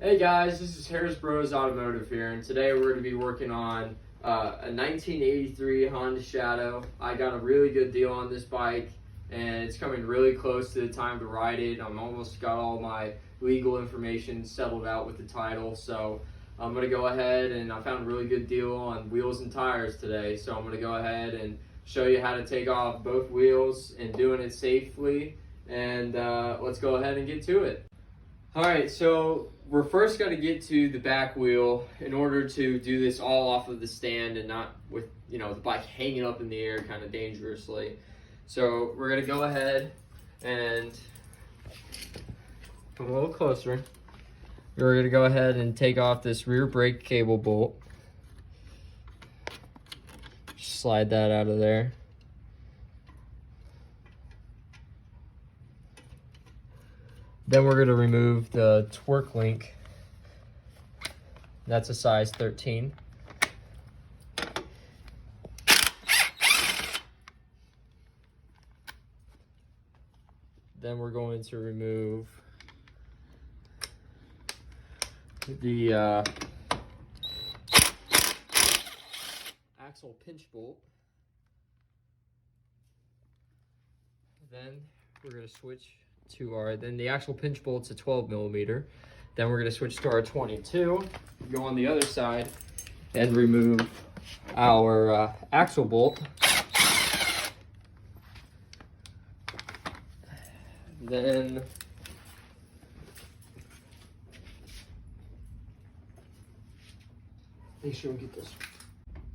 Hey guys, this is Harris Bros Automotive here, and today we're going to be working on a 1983 Honda Shadow. I got a really good deal on this bike, and it's coming really close to the time to ride it. I'm almost got all my legal information settled out with the title, so I'm going to go ahead and I found a really good deal on wheels and tires today. So I'm going to go ahead and show you how to take off both wheels and doing it safely, and let's go ahead and get to it. Alright, so we're first going to get to the back wheel in order to do this all off of the stand and not with, the bike hanging up in the air kind of dangerously. So we're going to go ahead and come a little closer. We're going to go ahead and take off this rear brake cable bolt. Slide that out of there. Then we're going to remove the torque link. That's a size 13. Then we're going to remove the axle pinch bolt. Then we're going to switch to then the actual pinch bolt's a 12 millimeter. Then we're going to switch to our 22, go on the other side, and remove our axle bolt. Then make sure we get this.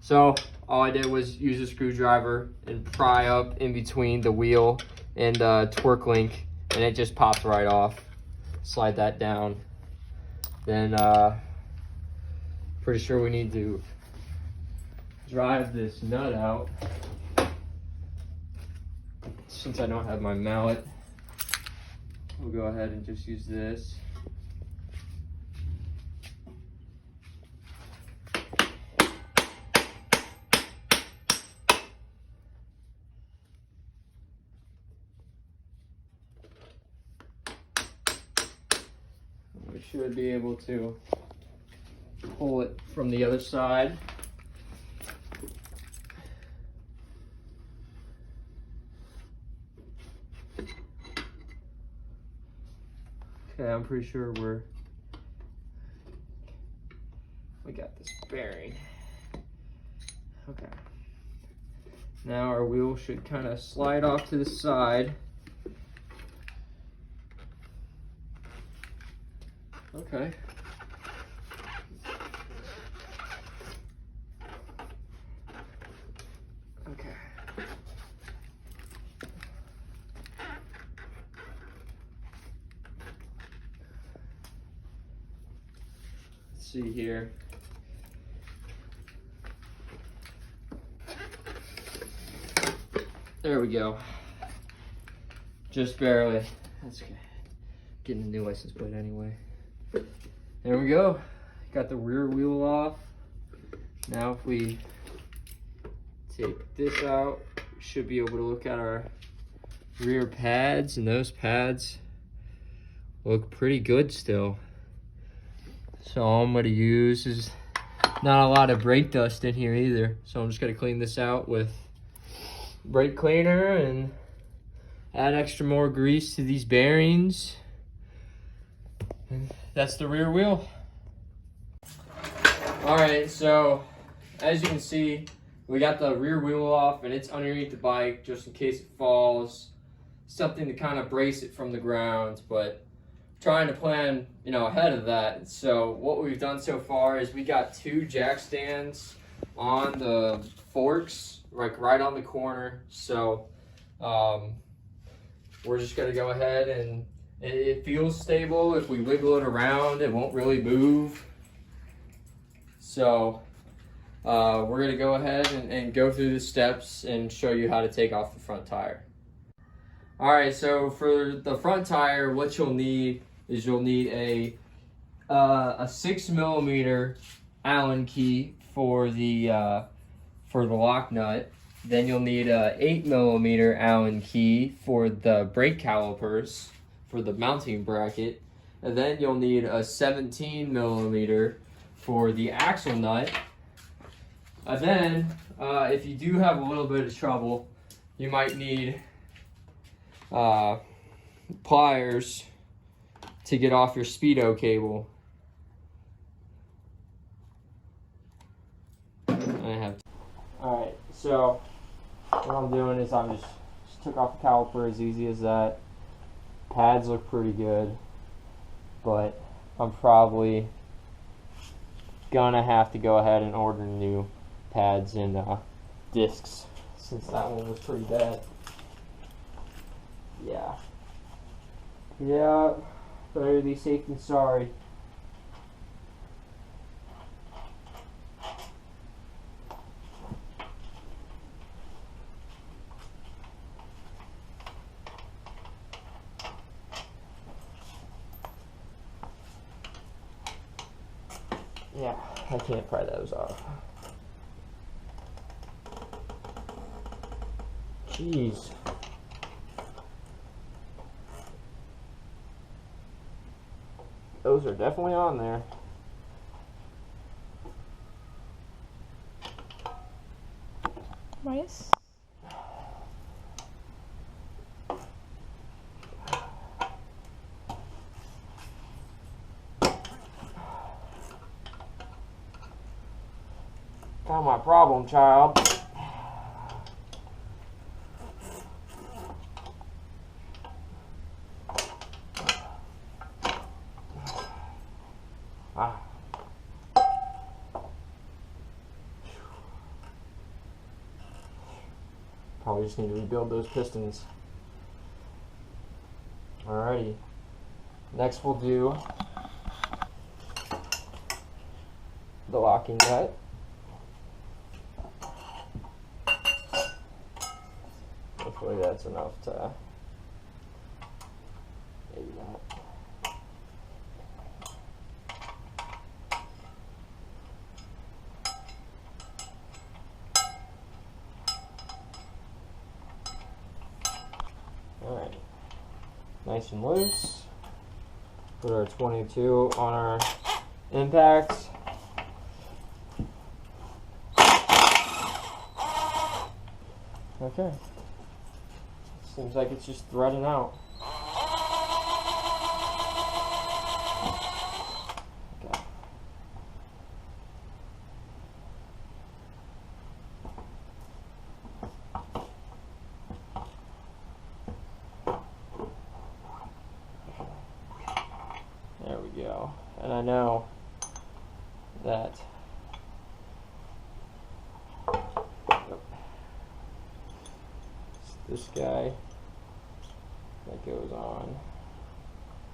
So all I did was use a screwdriver and pry up in between the wheel and torque link, and it just pops right off. Slide that down. Then pretty sure we need to drive this nut out. Since I don't have my mallet, we'll go ahead and just use this. We should be able to pull it from the other side. Okay, I'm pretty sure we got this bearing. Okay. Now our wheel should kind of slide off to the side. Okay. Okay. Let's see here. There we go. Just barely. That's okay. Getting a new license plate anyway. There we go. Got the rear wheel off. Now if we take this out, we should be able to look at our rear pads, and those pads look pretty good still. So all I'm gonna use is not a lot of brake dust in here either. So I'm just gonna clean this out with brake cleaner and add extra more grease to these bearings. And that's the rear wheel. All right, so as you can see, we got the rear wheel off, and it's underneath the bike just in case it falls. Something to kind of brace it from the ground, but trying to plan, ahead of that. So what we've done so far is we got 2 jack stands on the forks, like right on the corner. So we're just gonna go ahead, and it feels stable. If we wiggle it around, it won't really move. So we're gonna go ahead and go through the steps and show you how to take off the front tire. All right, so for the front tire, what you'll need is a 6 millimeter Allen key for the lock nut. Then you'll need a 8 millimeter Allen key for the brake calipers for the mounting bracket. And then you'll need a 17 millimeter for the axle nut. And then, if you do have a little bit of trouble, you might need pliers to get off your speedo cable. Alright, so what I'm doing is I'm just took off the caliper, as easy as that. Pads look pretty good, but I'm probably gonna have to go ahead and order new pads and discs, since that one was pretty bad. Yeah, better be safe than sorry. Yeah, I can't pry those off. Jeez. Those are definitely on there. Rice? Found my problem, child. Probably just need to rebuild those pistons. Alrighty. Next we'll do the locking nut. Hopefully that's enough to maybe not. Alright. Nice and loose. Put our 22 on our impacts. Okay. Seems like it's just threading out. Okay. There we go. And I know that this guy that goes on,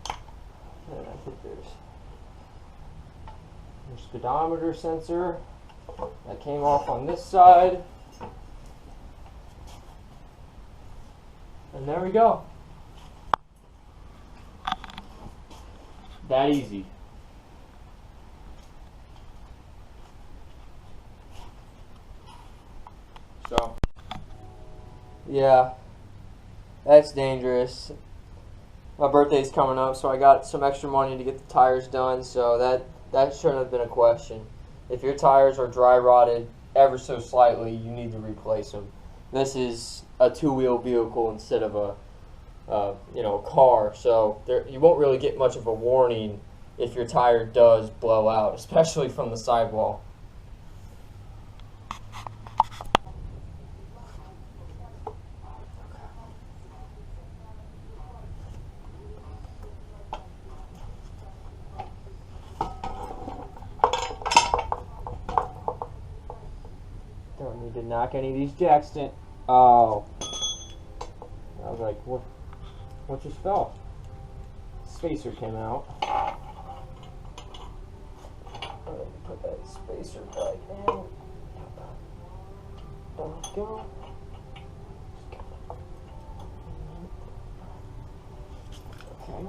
and I think there's speedometer sensor that came off on this side, and there we go. That easy. So yeah, that's dangerous. My birthday's coming up, so I got some extra money to get the tires done, so that shouldn't have been a question. If your tires are dry rotted ever so slightly, you need to replace them. This is a two-wheel vehicle instead of a car, so you won't really get much of a warning if your tire does blow out, especially from the sidewall. Don't need to knock any of these jacks in. Oh. I was like, what just fell? Spacer came out. Put that spacer back in. There we go. Okay.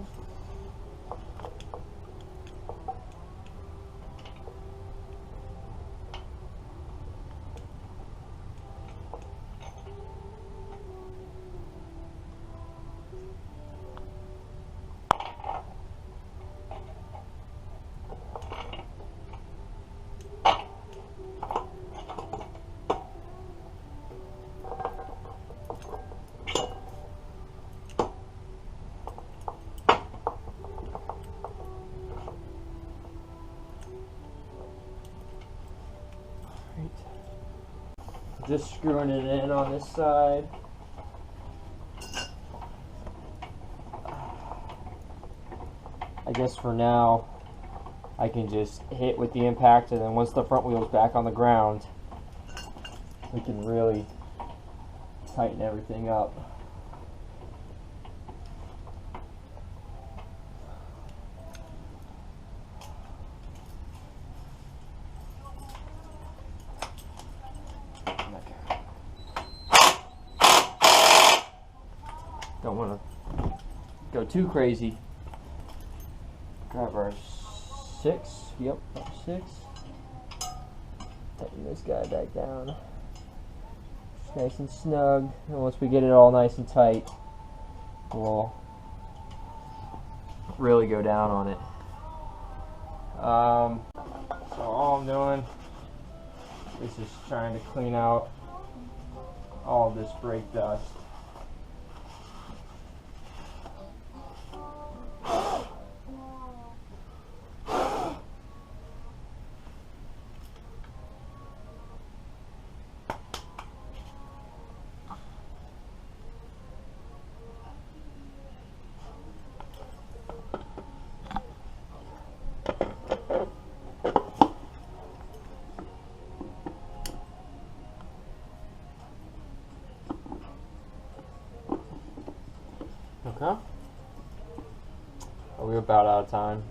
Just screwing it in on this side. I guess for now, I can just hit with the impact, and then once the front wheel's back on the ground, we can really tighten everything up. Don't want to go too crazy. Grab our 6. Yep, our 6. Tighten this guy back down. Just nice and snug. And once we get it all nice and tight, we'll really go down on it. So all I'm doing is just trying to clean out all this brake dust. Okay. Are we about out of time?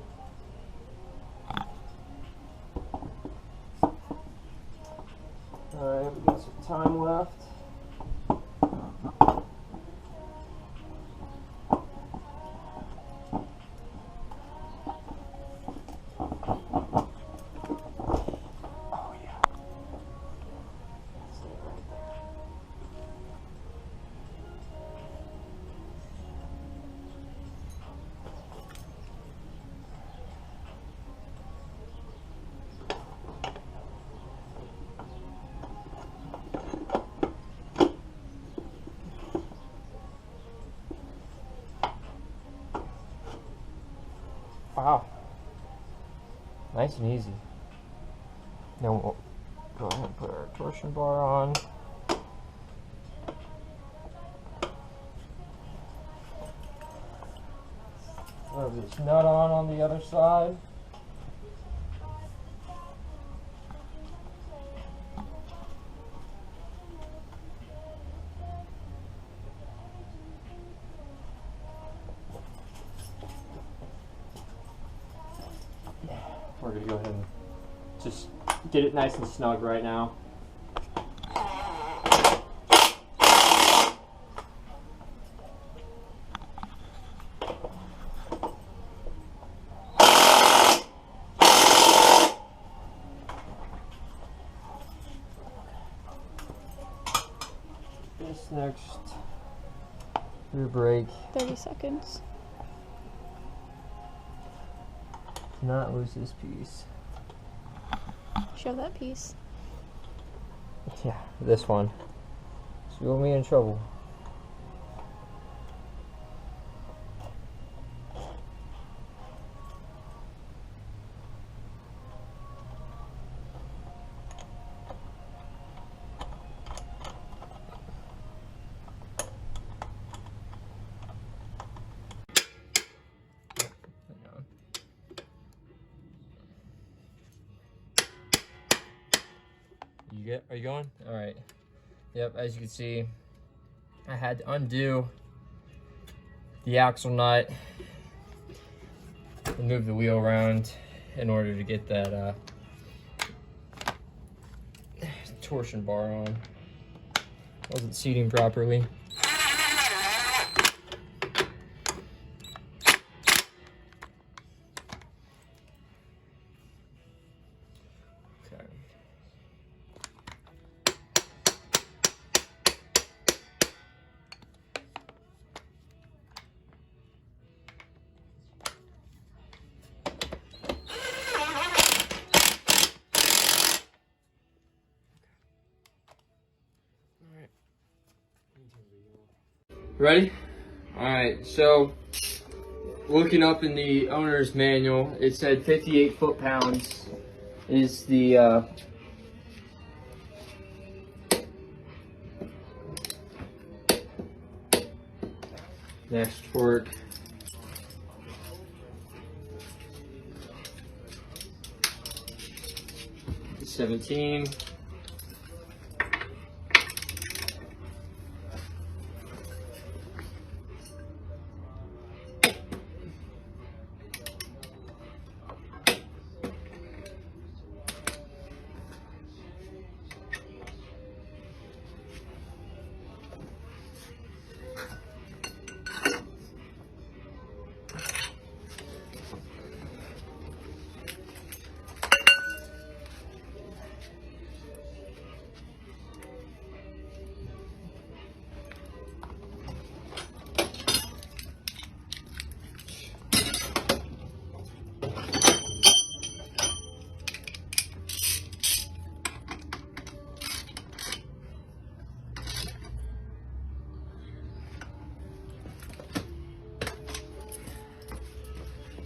Alright, we got some time left. Oh yeah. Stay right there. Wow. Nice and easy. Then we'll go ahead and put our torsion bar on. Throw this nut on the other side. We're going to go ahead and just get it nice and snug right now. This next rear brake. 30 seconds. Not lose this piece. Show that piece. Yeah, this one. So you'll be in trouble. Are you going? All right. Yep, as you can see, I had to undo the axle nut and move the wheel around in order to get that torsion bar on. Wasn't seating properly. Okay. Ready? Alright, so looking up in the owner's manual, it said 58 foot-pounds is the Next torque. $17.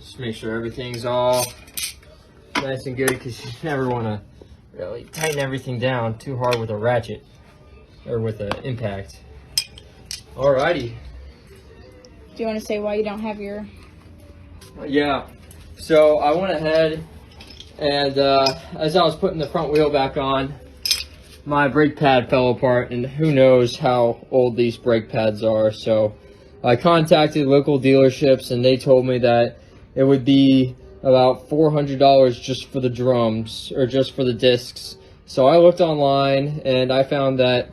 Just make sure everything's all nice and good, because you never want to really tighten everything down too hard with a ratchet or with an impact. Alrighty. Do you want to say why you don't have your... Yeah, so I went ahead and as I was putting the front wheel back on, my brake pad fell apart, and who knows how old these brake pads are. So I contacted local dealerships, and they told me that it would be about $400 just for the drums, or just for the discs. So I looked online, and I found that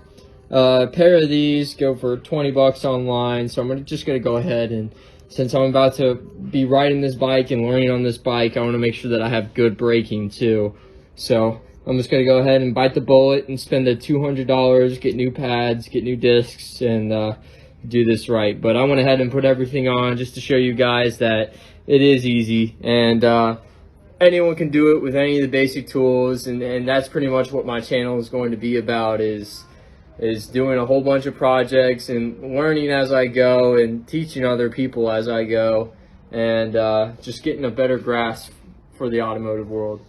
a pair of these go for 20 bucks online. So I'm just gonna go ahead, and since I'm about to be riding this bike and learning on this bike, I want to make sure that I have good braking too. So I'm just gonna go ahead and bite the bullet and spend the $200, get new pads, get new discs, and do this right. But I went ahead and put everything on just to show you guys that it is easy, and anyone can do it with any of the basic tools, and that's pretty much what my channel is going to be about, is doing a whole bunch of projects and learning as I go and teaching other people as I go, and just getting a better grasp for the automotive world.